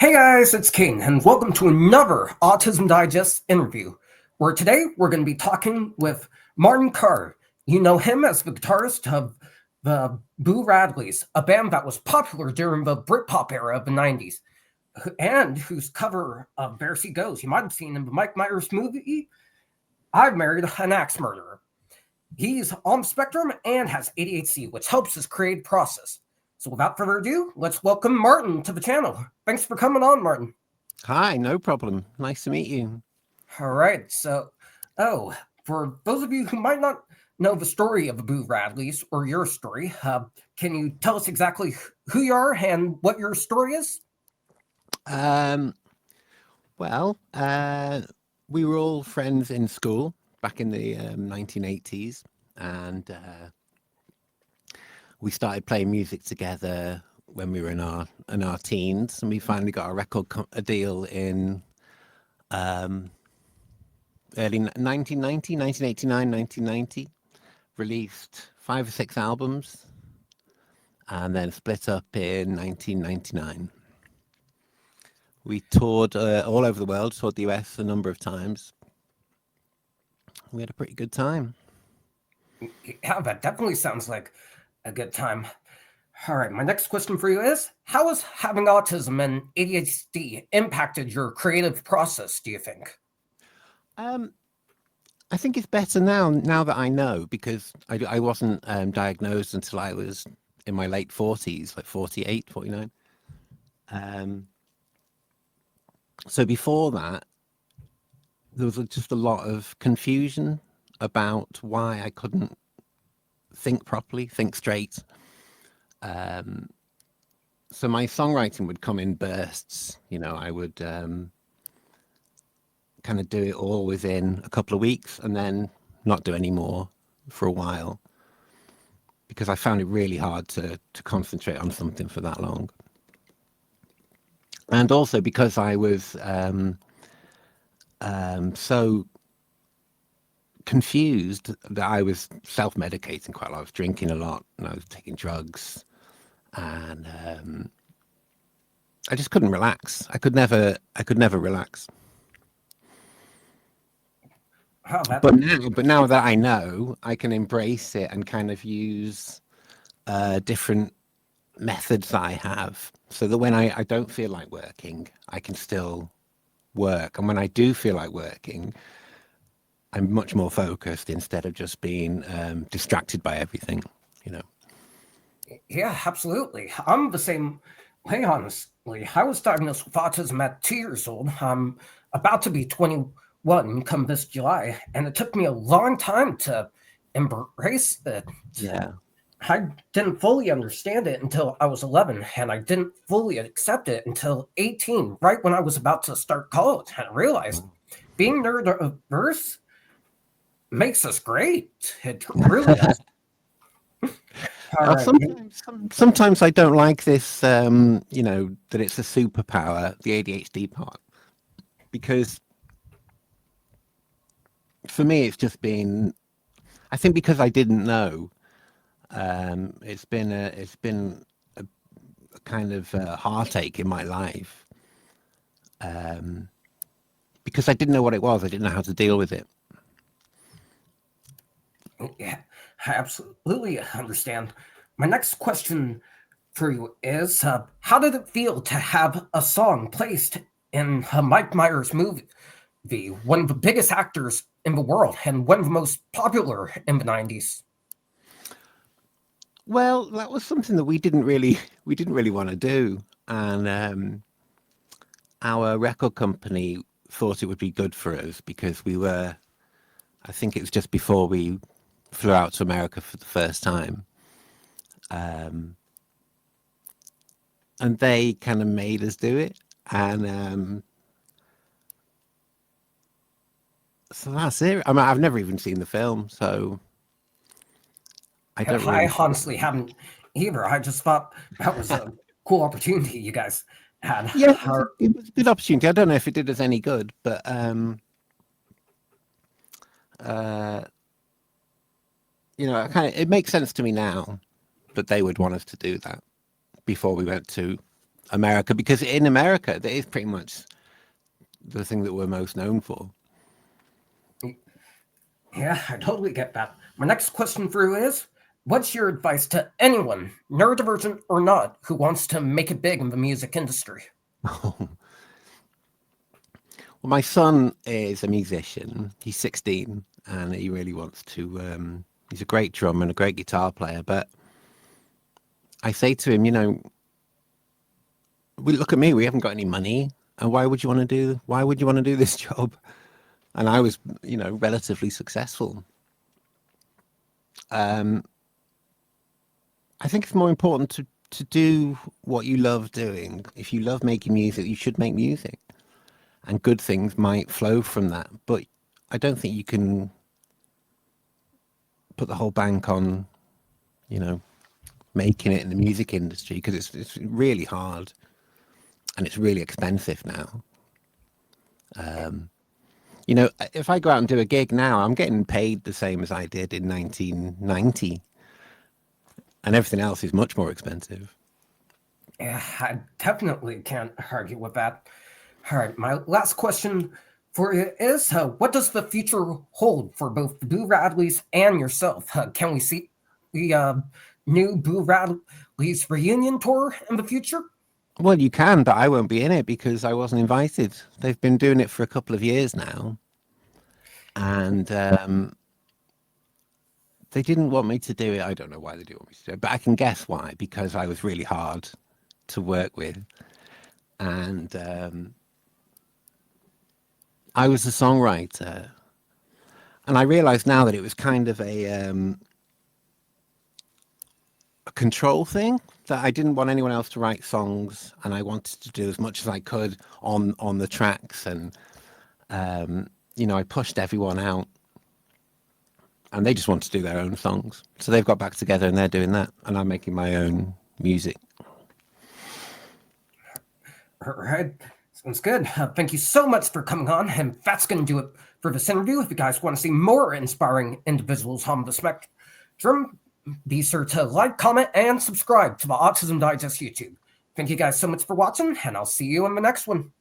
Hey guys, it's King, and welcome to another Autism Digest interview, where today we're going to be talking with Martin Carr. You know him as the guitarist of the Boo Radleys, a band that was popular during the Britpop era of the 90s, and whose cover of There She Goes you might have seen in the Mike Myers movie, I Married an Axe Murderer. He's on the spectrum and has ADHD, which helps his creative process. So without further ado, let's welcome Martin to the channel. Thanks for coming on, Martin. Hi, no problem. Nice to meet you. All right. For those of you who might not know the story of the Boo Radleys or your story, can you tell us exactly who you are and what your story is? Um, we were all friends in school back in the 1980s, and we started playing music together when we were in our teens, and we finally got a deal in early 1990, released 5 or 6 albums, and then split up in 1999. We toured all over the world, toured the US a number of times. We had a pretty good time. Yeah, that definitely sounds like a good time. All right, my next question for you is, how has having autism and ADHD impacted your creative process, do you think? I think it's better now that I know, because I wasn't diagnosed until I was in my late 40s, like 48, 49. So before that, there was just a lot of confusion about why I couldn't think properly, think straight. So my songwriting would come in bursts. I would kind of do it all within a couple of weeks and then not do any more for a while, because I found it really hard to concentrate on something for that long. And also because I was so confused that I was self-medicating quite a lot. I was drinking a lot and I was taking drugs, and I just couldn't relax. I could never relax. Oh, But now that I know, I can embrace it and kind of use different methods that I have, so that when I don't feel like working, I can still work. And when I do feel like working, I'm much more focused instead of just being distracted by everything, Yeah, absolutely. I'm the same way, honestly. I was diagnosed with autism at 2 years old. I'm about to be 21 come this July, and it took me a long time to embrace it. Yeah. I didn't fully understand it until I was 11, and I didn't fully accept it until 18, right when I was about to start college. And I realized being neurodiverse makes us great. It really does. All right. Sometimes I don't like this, that it's a superpower, the ADHD part, because for me, it's just been, I think because I didn't know, it's been a kind of heartache in my life, because I didn't know what it was. I didn't know how to deal with it. Yeah, I absolutely understand. My next question for you is, how did it feel to have a song placed in a Mike Myers movie, one of the biggest actors in the world and one of the most popular in the 90s? Well, that was something that we didn't really want to do, and our record company thought it would be good for us because we were, I think it was just before we flew out to America for the first time, and they kind of made us do it, and so that's it. I mean, I've never even seen the film, so I don't I really. honestly haven't either. I just thought that was a cool opportunity you guys had. Yeah, it was a good opportunity. I don't know if it did us any good, but uh, it makes sense to me now that they would want us to do that before we went to America, because in America, that is pretty much the thing that we're most known for. Yeah, I totally get that. My next question for you is, what's your advice to anyone, neurodivergent or not, who wants to make it big in the music industry? Well, my son is a musician. He's 16 and he really wants to. He's a great drummer and a great guitar player. But I say to him, we look at me. We haven't got any money, and why would you want to do this job? And I was, relatively successful. I think it's more important to do what you love doing. If you love making music, you should make music, and good things might flow from that. But I don't think you can put the whole bank on, making it in the music industry, because it's really hard and it's really expensive now. If I go out and do a gig now, I'm getting paid the same as I did in 1990, and everything else is much more expensive. Yeah, I definitely can't argue with that. All right, my last question for you is, what does the future hold for both the Boo Radleys and yourself? Can we see the new Boo Radleys reunion tour in the future? Well, you can, but I won't be in it because I wasn't invited. They've been doing it for a couple of years now, and they didn't want me to do it. I don't know why they didn't want me to do it, but I can guess why, because I was really hard to work with. And I was a songwriter. And I realize now that it was kind of a control thing, that I didn't want anyone else to write songs, and I wanted to do as much as I could on the tracks. And, I pushed everyone out. And they just want to do their own songs. So they've got back together and they're doing that. And I'm making my own music. All right. Sounds good. Thank you so much for coming on. And that's going to do it for this interview. If you guys want to see more inspiring individuals on the spectrum, be sure to like, comment, and subscribe to the Autism Digest YouTube. Thank you guys so much for watching, and I'll see you in the next one.